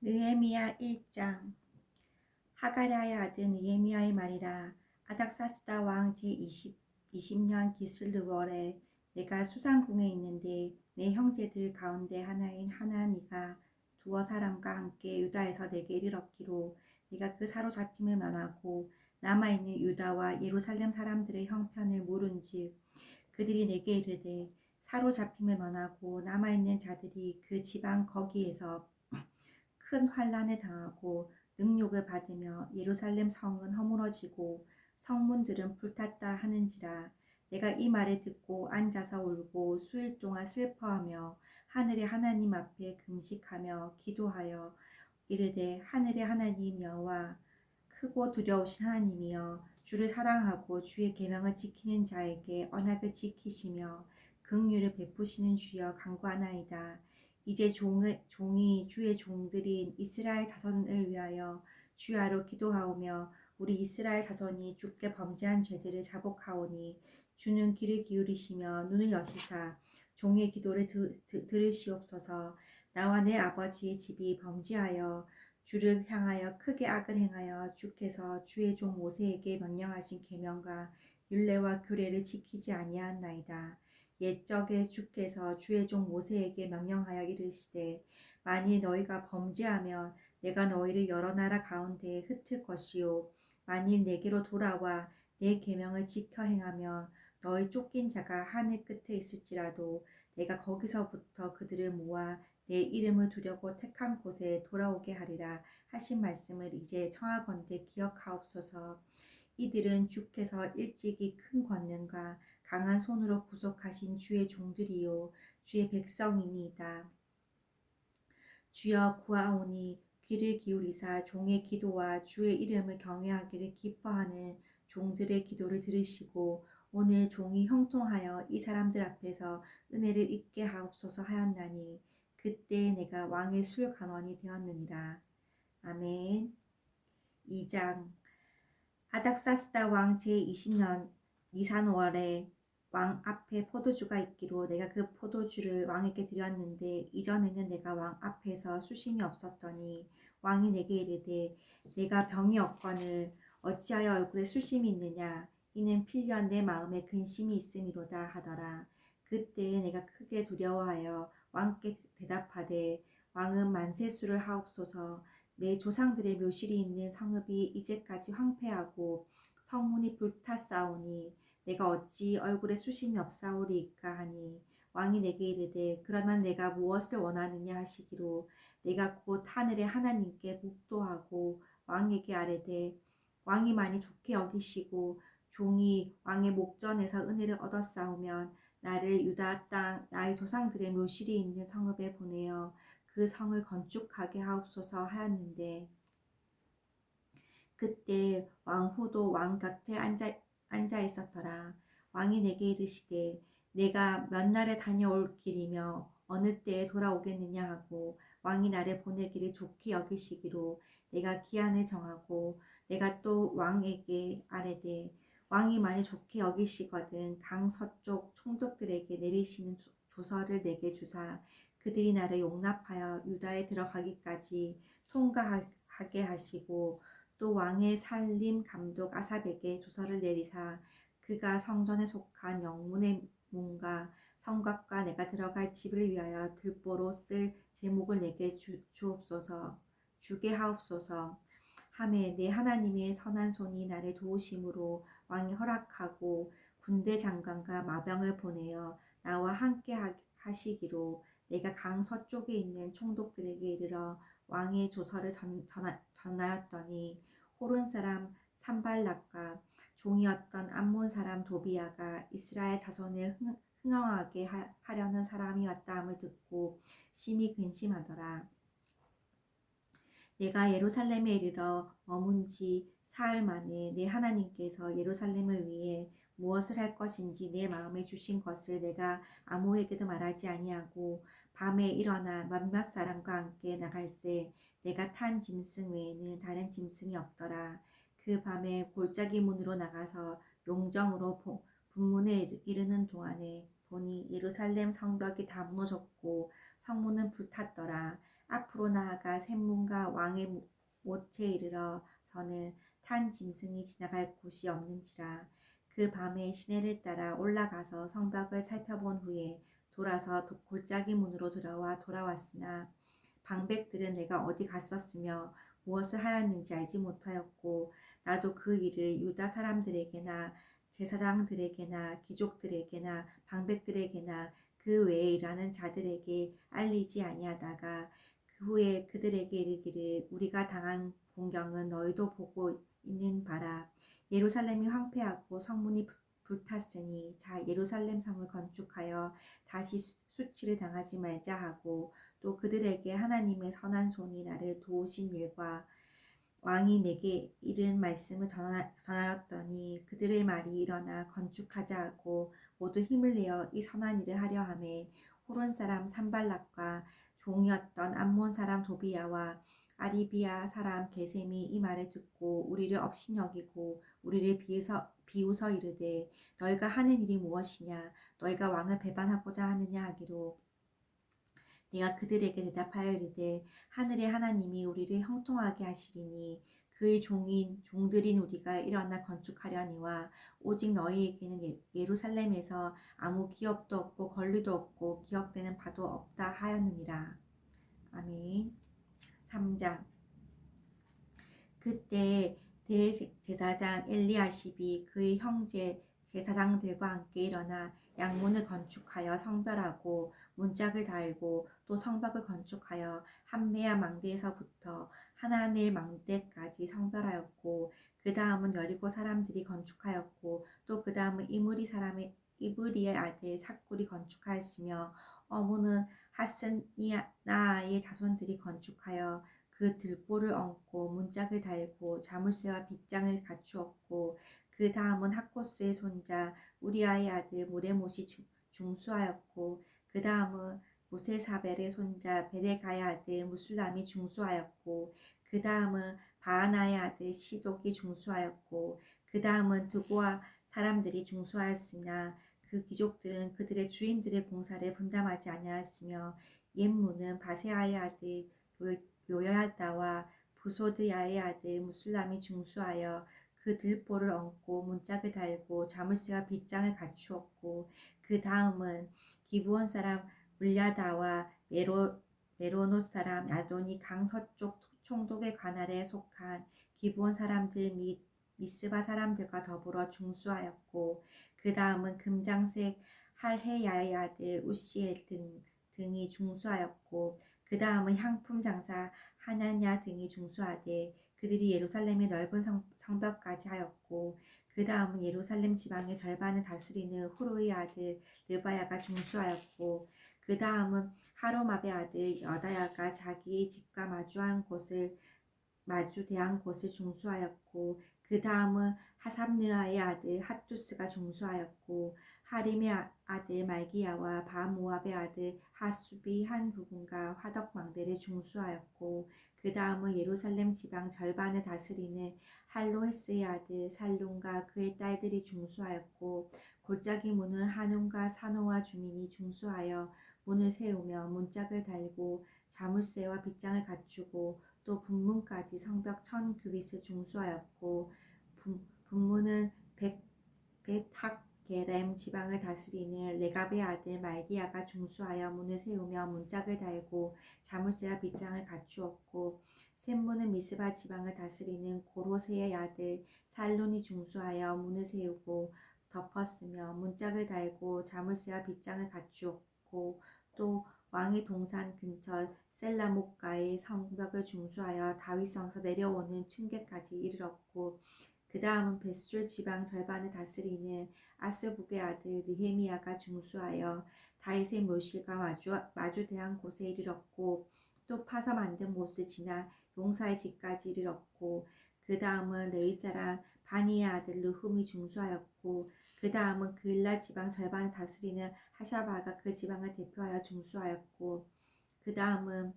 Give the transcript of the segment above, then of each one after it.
느헤미야 1장. 하가랴의 아들 느헤미야의 말이라. 아닥사스다 왕 제20년 기슬르월에 내가 수상궁에 있는데 내 형제들 가운데 하나인 하나니가 두어 사람과 함께 유다에서 내게 이르렀기로 내가 그 사로잡힘을 면하고 남아있는 유다와 예루살렘 사람들의 형편을 물은즉 그들이 내게 이르되 사로잡힘을 면하고 남아있는 자들이 그 지방 거기에서 큰 환난을 당하고 능욕을 받으며 예루살렘 성은 허물어지고 성문들은 불탔다 하는지라. 내가 이 말을 듣고 앉아서 울고 수일 동안 슬퍼하며 하늘의 하나님 앞에 금식하며 기도하여 이르되 하늘의 하나님 여호와 크고 두려우신 하나님이여 주를 사랑하고 주의 계명을 지키는 자에게 언약을 지키시며 긍휼을 베푸시는 주여 간구하나이다. 이제 종이 주의 종들인 이스라엘 자손을 위하여 주야로 기도하오며 우리 이스라엘 자손이 주께 범죄한 죄들을 자복하오니 주는 귀를 기울이시며 눈을 여시사 종의 기도를 들으시옵소서. 나와 내 아버지의 집이 범죄하여 주를 향하여 크게 악을 행하여 주께서 주의 종 모세에게 명령하신 계명과 율례와 규례를 지키지 아니하나이다. 옛적에 주께서 주의 종 모세에게 명령하여 이르시되 만일 너희가 범죄하면 내가 너희를 여러 나라 가운데에 흩을 것이요 만일 내게로 돌아와 내 계명을 지켜 행하면 너희 쫓긴 자가 하늘 끝에 있을지라도 내가 거기서부터 그들을 모아 내 이름을 두려고 택한 곳에 돌아오게 하리라 하신 말씀을 이제 청하건대 기억하옵소서. 이들은 주께서 일찍이 큰 권능과 강한 손으로 구속하신 주의 종들이요 주의 백성이니이다. 주여 구하오니 귀를 기울이사 종의 기도와 주의 이름을 경외하기를 기뻐하는 종들의 기도를 들으시고 오늘 종이 형통하여 이 사람들 앞에서 은혜를 입게 하옵소서 하였나니 그때 내가 왕의 술간원이 되었느니라. 아멘. 2장. 아닥사스다 왕 제20년 니산월에 왕 앞에 포도주가 있기로 내가 그 포도주를 왕에게 드렸는데 이전에는 내가 왕 앞에서 수심이 없었더니 왕이 내게 이르되 내가 병이 없거늘 어찌하여 얼굴에 수심이 있느냐 이는 필연 내 마음에 근심이 있음이로다 하더라. 그때 내가 크게 두려워하여 왕께 대답하되 왕은 만세수를 하옵소서. 내 조상들의 묘실이 있는 성읍이 이제까지 황폐하고 성문이 불탔사오니 내가 어찌 얼굴에 수심이 없사오리이까 하니 왕이 내게 이르되 그러면 내가 무엇을 원하느냐 하시기로 내가 곧 하늘의 하나님께 묵도하고 왕에게 아뢰되 왕이 많이 좋게 여기시고 종이 왕의 목전에서 은혜를 얻었사오면 나를 유다 땅 나의 조상들의 묘실이 있는 성읍에 보내어 그 성을 건축하게 하옵소서 하였는데 그때 왕후도 왕 곁에 앉아 있었더라. 왕이 내게 이르시되 내가 몇 날에 다녀올 길이며 어느 때에 돌아오겠느냐 하고 왕이 나를 보내기를 좋게 여기시기로 내가 기한을 정하고 내가 또 왕에게 아뢰되 왕이 많이 좋게 여기시거든 강 서쪽 총독들에게 내리시는 조서를 내게 주사 그들이 나를 용납하여 유다에 들어가기까지 통과하게 하시고 또 왕의 살림 감독 아삽에게 조서를 내리사 그가 성전에 속한 영문의 문과 성곽과 내가 들어갈 집을 위하여 들보로 쓸 제목을 내게 주게 하옵소서 하매 내 하나님의 선한 손이 나를 도우심으로 왕이 허락하고 군대 장관과 마병을 보내어 나와 함께 하시기로 내가 강 서쪽에 있는 총독들에게 이르러 왕의 조서를 전하였더니 호른 사람 산발락과 종이었던 암몬 사람 도비아가 이스라엘 자손을 흥황하게 하려는 사람이었다 함을 듣고 심히 근심하더라. 내가 예루살렘에 이르러 머문 지 사흘 만에 내 하나님께서 예루살렘을 위해 무엇을 할 것인지 내 마음에 주신 것을 내가 아무에게도 말하지 아니하고 밤에 일어나 몇몇 사람과 함께 나갈새 내가 탄 짐승 외에는 다른 짐승이 없더라. 그 밤에 골짜기 문으로 나가서 용정으로 분문에 이르는 동안에 보니 예루살렘 성벽이 다 무너졌고 성문은 불탔더라. 앞으로 나아가 샘문과 왕의 못에 이르러서는 탄 짐승이 지나갈 곳이 없는지라. 그 밤에 시내를 따라 올라가서 성벽을 살펴본 후에 돌아서 골짜기 문으로 돌아왔으나 방백들은 내가 어디 갔었으며 무엇을 하였는지 알지 못하였고, 나도 그 일을 유다 사람들에게나 제사장들에게나 귀족들에게나 방백들에게나 그 외에 일하는 자들에게 알리지 아니하다가 그 후에 그들에게 이르기를 우리가 당한 공경은 너희도 보고 있는 바라. 예루살렘이 황폐하고 성문이 불탔으니 자 예루살렘 성을 건축하여 다시 수치를 당하지 말자 하고, 또 그들에게 하나님의 선한 손이 나를 도우신 일과 왕이 내게 이른 말씀을 전하였더니 그들의 말이 일어나 건축하자 하고 모두 힘을 내어 이 선한 일을 하려 하매, 호론 사람 산발락과 종이었던 암몬 사람 도비야와 아리비아 사람 게셈이 이 말을 듣고 우리를 업신여기고 우리를 비웃어 이르되 너희가 하는 일이 무엇이냐, 너희가 왕을 배반하고자 하느냐 하기로, 내가 그들에게 대답하여 이르되 하늘의 하나님이 우리를 형통하게 하시리니 그의 종들인 우리가 일어나 건축하려니와 오직 너희에게는 예루살렘에서 아무 기업도 없고 권리도 없고 기억되는 바도 없다 하였느니라. 아멘. 3장. 그때 대제사장 엘리야십이 그의 형제 제사장들과 함께 일어나 양문을 건축하여 성별하고 문짝을 달고 또 성벽을 건축하여 한메아 망대에서부터 하나넬 망대까지 성별하였고, 그 다음은 여리고 사람들이 건축하였고, 또 그 다음은 이브리의 아들 삭굴이 건축하였으며, 어무는 하스니아의 자손들이 건축하여 그 들보를 얹고 문짝을 달고 자물쇠와 빗장을 갖추었고, 그 다음은 하코스의 손자 우리아의 아들 무레못이 중수하였고, 그 다음은 무세사벨의 손자 베레가의 아들 무술람이 중수하였고, 그 다음은 바하나의 아들 시독이 중수하였고, 그 다음은 드고아 사람들이 중수하였으나 그 귀족들은 그들의 주인들의 공사를 분담하지 아니하였으며, 옛문은 바세아의 아들 요야다와 부소드야의 아들 무술람이 중수하여 그 들보를 얹고 문짝을 달고 자물쇠와 빗장을 갖추었고, 그 다음은 기브온 사람 물야다와 메로노 사람 나돈이 강 서쪽 총독의 관할에 속한 기브온 사람들 및 미스바 사람들과 더불어 중수하였고, 그 다음은 금장색 할헤야의 아들 우시엘 등이 중수하였고, 그 다음은 향품 장사 하나냐 등이 중수하되 그들이 예루살렘의 넓은 성벽까지 하였고, 그 다음은 예루살렘 지방의 절반을 다스리는 후루의 아들 르바야가 중수하였고, 그 다음은 하로마베 아들 여다야가 자기의 집과 마주대한 곳을 중수하였고, 그 다음은 하삽느아의 아들 핫투스가 중수하였고, 하림의 아들 말기야와 바모압의 아들 하수비 한 부분과 화덕망대를 중수하였고, 그 다음은 예루살렘 지방 절반을 다스리는 할로헤스의 아들 살룸과 그의 딸들이 중수하였고, 골짜기 문은 한움과 사노와 주민이 중수하여 문을 세우며 문짝을 달고 자물쇠와 빗장을 갖추고, 또 분문까지 성벽 1000규빗을 중수하였고, 분문은 벳학게렘 지방을 다스리는 레갑의 아들 말기야가 중수하여 문을 세우며 문짝을 달고 자물쇠와 빗장을 갖추었고, 샘문은 미스바 지방을 다스리는 고로세의 아들 살론이 중수하여 문을 세우고 덮었으며 문짝을 달고 자물쇠와 빗장을 갖추었고, 또 왕의 동산 근처 셀라목가의 성벽을 중수하여 다윗성에서 내려오는 층계까지 이르렀고, 그 다음은 벳술 지방 절반을 다스리는 아스북의 아들 느헤미야가 중수하여 다윗의 묘실과 마주대한 곳에 이르렀고, 또 파서 만든 못을 지나 용사의 집까지 이르렀고, 그 다음은 레위 사람 바니의 아들 르훔이 중수하였고, 그 다음은 그일라 지방 절반을 다스리는 하샤바가 그 지방을 대표하여 중수하였고, 그 다음은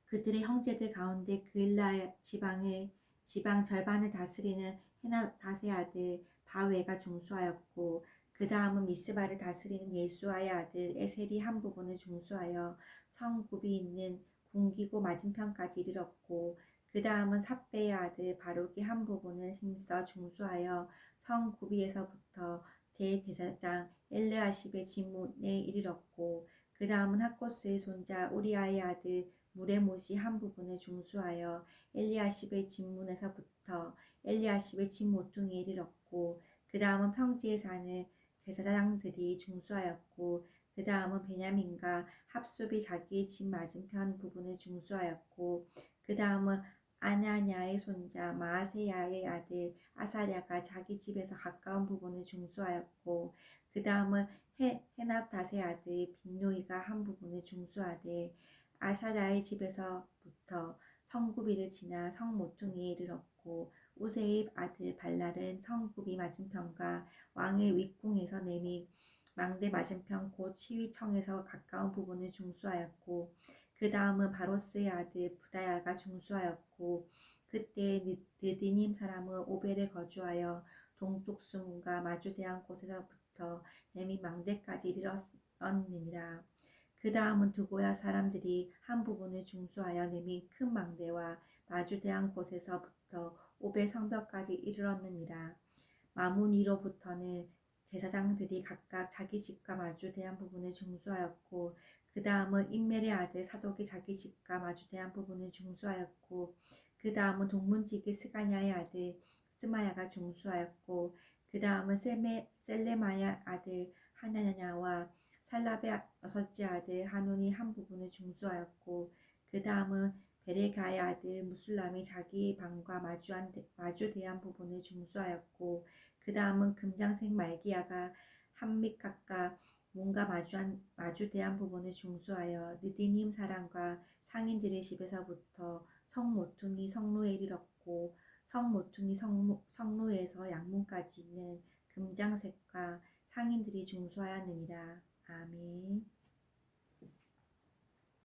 그들의 형제들 가운데 그일라 지방 절반을 다스리는 헤나다스의 아들 바웨가 중수하였고, 그 다음은 미스바를 다스리는 예수아의 아들 에셀이 한 부분을 중수하여 성굽이 있는 굶기고 맞은편까지 이르렀고 그 다음은 삽배의 아들 바룩이 한 부분을 힘써 중수하여 성 구비에서부터 대제사장 엘르아십의 진문에 이르렀고 그 다음은 학코스의 손자 우리아의 아들 무레못이 한 부분을 중수하여 엘리아십의 진문에서부터 엘리아십의 진 모퉁이에 이르렀고 그 다음은 평지에 사는 제사장들이 중수하였고 그 다음은 베냐민과 합숲이 자기의 집 맞은편 부분을 중수하였고 그 다음은 아나냐의 손자 마아세야의 아들 아사랴가 자기 집에서 가까운 부분을 중수하였고 그 다음은 헤나닷의 아들 빈노이가 한 부분을 중수하되 아사랴의 집에서부터 성구비를 지나 성 모퉁이에 이르렀고 우세의 아들 발랄은 성구비 맞은편과 왕의 윗궁에서 내미 망대 맞은편 곧 시위청에서 가까운 부분을 중수하였고 그 다음은 바로스의 아들 부다야가 중수하였고 그때 느디님 사람은 오벨에 거주하여 동쪽 수문과 마주대한 곳에서부터 내미 망대까지 이르렀느니라. 그 다음은 두고야 사람들이 한 부분을 중수하여 내미 큰 망대와 마주대한 곳에서부터 오벨 성벽까지 이르렀느니라. 마문 위로부터는 제사장들이 각각 자기 집과 마주대한 부분을 중수하였고 그 다음은 임멜의 아들 사독이 자기 집과 마주대한 부분을 중수하였고 그 다음은 동문지기 스가냐의 아들 스마야가 중수하였고 그 다음은 셀레마야 아들 하나냐와 살랍의 여섯째 아들 하논이 한 부분을 중수하였고 그 다음은 베레가의 아들 무술람이 자기 방과 마주대한 부분을 중수하였고 그 다음은 금장색 말기야가 한 밑 가까 문과 마주대한 부분을 중수하여 느디님 사람과 상인들의 집에서부터 성모퉁이 성로에 이르렀고 성모퉁이 성로에서 양문까지는 금장색과 상인들이 중수하였느니라. 아멘.